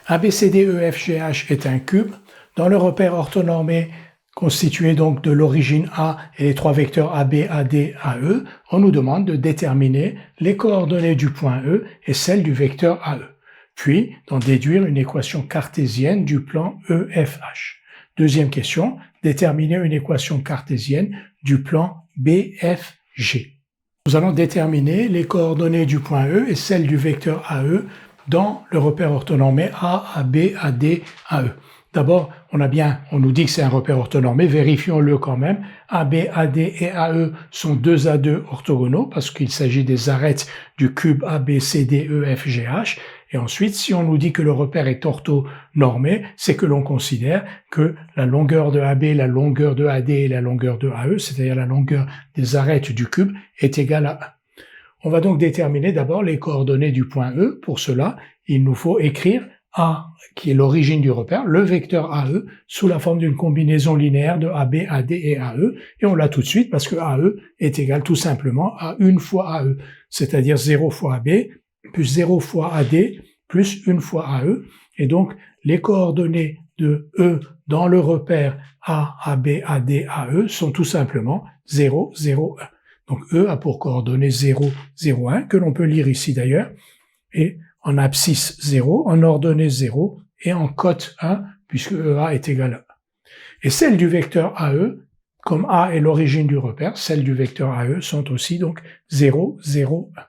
ABCDEFGH est un cube dans le repère orthonormé constitué donc de l'origine A et les trois vecteurs AB, AD, AE. On nous demande de déterminer les coordonnées du point E et celles du vecteur AE, puis d'en déduire une équation cartésienne du plan EFH. Deuxième question, déterminer une équation cartésienne du plan BFG. Nous allons déterminer les coordonnées du point E et celles du vecteur AE dans le repère orthonormé A, AB, AD, AE. D'abord, on nous dit que c'est un repère orthonormé, vérifions-le quand même. AB, AD et AE sont 2 à 2 orthogonaux parce qu'il s'agit des arêtes du cube ABCDEFGH. Et ensuite, si on nous dit que le repère est orthonormé, c'est que l'on considère que la longueur de AB, la longueur de AD et la longueur de AE, c'est-à-dire la longueur des arêtes du cube, est égale à 1. On va donc déterminer d'abord les coordonnées du point E. Pour cela, il nous faut écrire A, qui est l'origine du repère, le vecteur AE, sous la forme d'une combinaison linéaire de AB, AD et AE. Et on l'a tout de suite parce que AE est égal tout simplement à 1 fois AE, c'est-à-dire 0 fois AB, plus 0 fois AD, plus 1 fois AE. Et donc, les coordonnées de E dans le repère A, AB, AD, AE sont tout simplement 0, 0, 1. Donc E a pour coordonnées 0, 0, 1, que l'on peut lire ici d'ailleurs, et en abscisse 0, en ordonnée 0, et en cote 1, puisque EA est égal à 1. Et celles du vecteur AE, comme A est l'origine du repère, celles du vecteur AE sont aussi donc 0, 0, 1.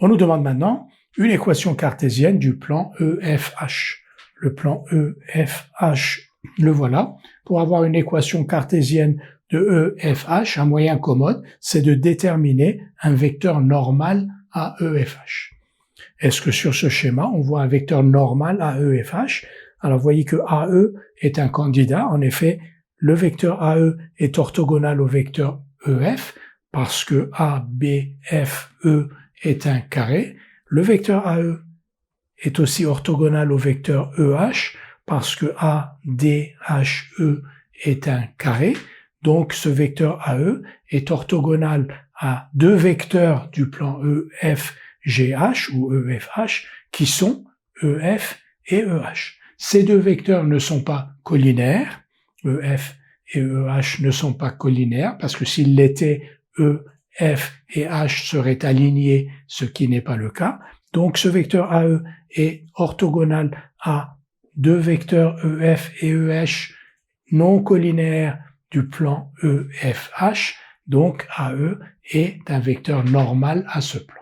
On nous demande maintenant une équation cartésienne du plan EFH. Le plan EFH, le voilà. Pour avoir une équation cartésienne de EFH, un moyen commode, c'est de déterminer un vecteur normal à EFH. Est-ce que sur ce schéma, on voit un vecteur normal à EFH? Alors, vous voyez que AE est un candidat. En effet, le vecteur AE est orthogonal au vecteur EF parce que ABFE est un carré. Le vecteur AE est aussi orthogonal au vecteur EH parce que ADHE est un carré. Donc, ce vecteur AE est orthogonal à deux vecteurs du plan EFGH ou EFH qui sont EF et EH. Ces deux vecteurs ne sont pas collinaires. EF et EH ne sont pas collinaires parce que s'ils l'étaient, EF et H seraient alignés, ce qui n'est pas le cas. Donc, ce vecteur AE est orthogonal à deux vecteurs EF et EH non collinaires du plan EFH, donc AE est un vecteur normal à ce plan.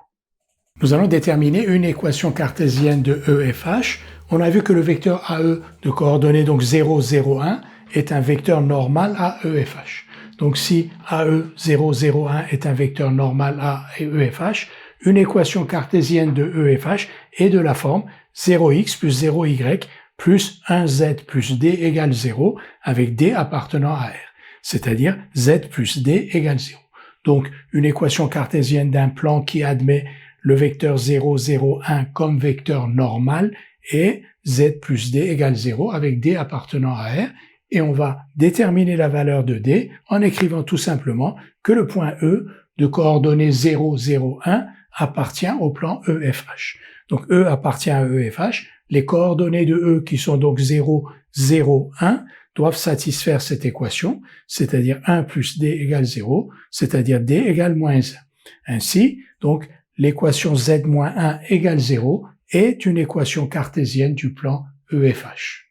Nous allons déterminer une équation cartésienne de EFH. On a vu que le vecteur AE de coordonnées donc 0, 0, 1 est un vecteur normal à EFH. Donc si AE 0, 0, 1 est un vecteur normal à EFH, une équation cartésienne de EFH est de la forme 0x plus 0y plus 1z plus d égale 0 avec d appartenant à R, c'est-à-dire z plus d égale 0. Donc, une équation cartésienne d'un plan qui admet le vecteur 0, 0, 1 comme vecteur normal est z plus d égale 0 avec d appartenant à R, et on va déterminer la valeur de d en écrivant tout simplement que le point E de coordonnées 0, 0, 1 appartient au plan EFH. Donc, E appartient à EFH. Les coordonnées de E, qui sont donc 0, 0, 1, doivent satisfaire cette équation, c'est-à-dire 1 plus d égale 0, c'est-à-dire d égale moins 1. Ainsi, donc, l'équation z moins 1 égale 0 est une équation cartésienne du plan EFH.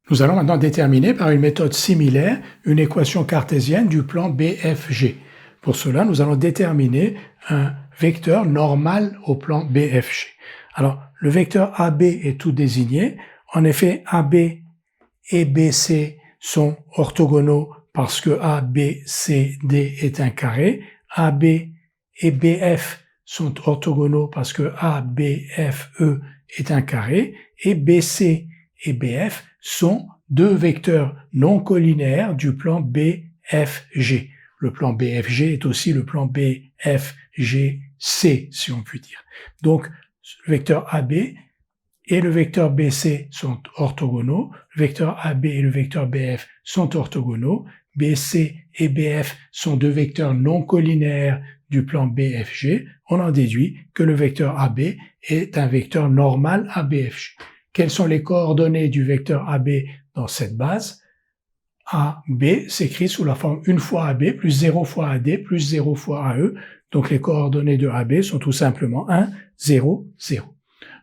Nous allons maintenant déterminer par une méthode similaire une équation cartésienne du plan BFG. Pour cela, nous allons déterminer un vecteur normal au plan BFG. Alors, le vecteur AB est tout désigné. En effet, AB et BC sont orthogonaux parce que ABCD est un carré. AB et BF sont orthogonaux parce que ABFE est un carré. Et BC et BF sont deux vecteurs non collinaires du plan BFG. Le plan BFG est aussi le plan BFGC, si on peut dire. Donc, le vecteur AB et le vecteur BC sont orthogonaux, le vecteur AB et le vecteur BF sont orthogonaux, BC et BF sont deux vecteurs non collinéaires du plan BFG, on en déduit que le vecteur AB est un vecteur normal à BFG. Quelles sont les coordonnées du vecteur AB dans cette base? AB s'écrit sous la forme 1 fois AB plus 0 fois AD plus 0 fois AE. Donc les coordonnées de AB sont tout simplement 1, 0, 0.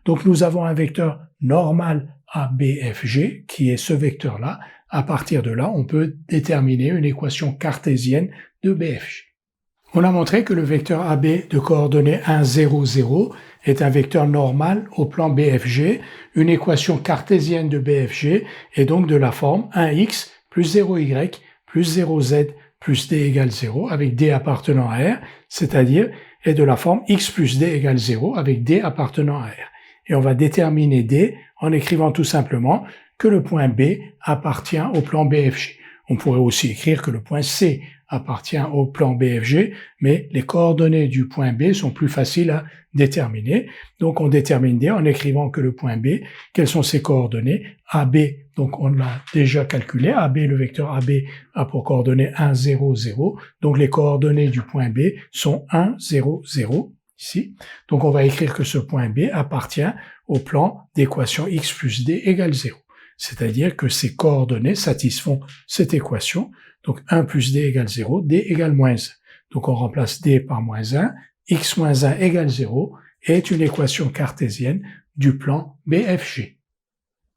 Donc nous avons un vecteur normal à BFG qui est ce vecteur-là. À partir de là, on peut déterminer une équation cartésienne de BFG. On a montré que le vecteur AB de coordonnées 1, 0, 0 est un vecteur normal au plan BFG. Une équation cartésienne de BFG est donc de la forme 1x plus 0y plus 0z plus d égale 0 avec d appartenant à R, c'est-à-dire est de la forme x plus d égale 0 avec d appartenant à R. Et on va déterminer d en écrivant tout simplement que le point B appartient au plan BFG. On pourrait aussi écrire que le point C appartient au plan BFG, mais les coordonnées du point B sont plus faciles à déterminer. Donc on détermine D en écrivant que le point B, quelles sont ses coordonnées? AB, donc on l'a déjà calculé, AB, le vecteur AB a pour coordonnées 1, 0, 0, donc les coordonnées du point B sont 1, 0, 0, ici. Donc on va écrire que ce point B appartient au plan d'équation x plus d égale 0. C'est-à-dire que ces coordonnées satisfont cette équation. Donc 1 plus d égale 0, d égale moins 1. Donc on remplace d par moins 1, x moins 1 égale 0 est une équation cartésienne du plan BFG.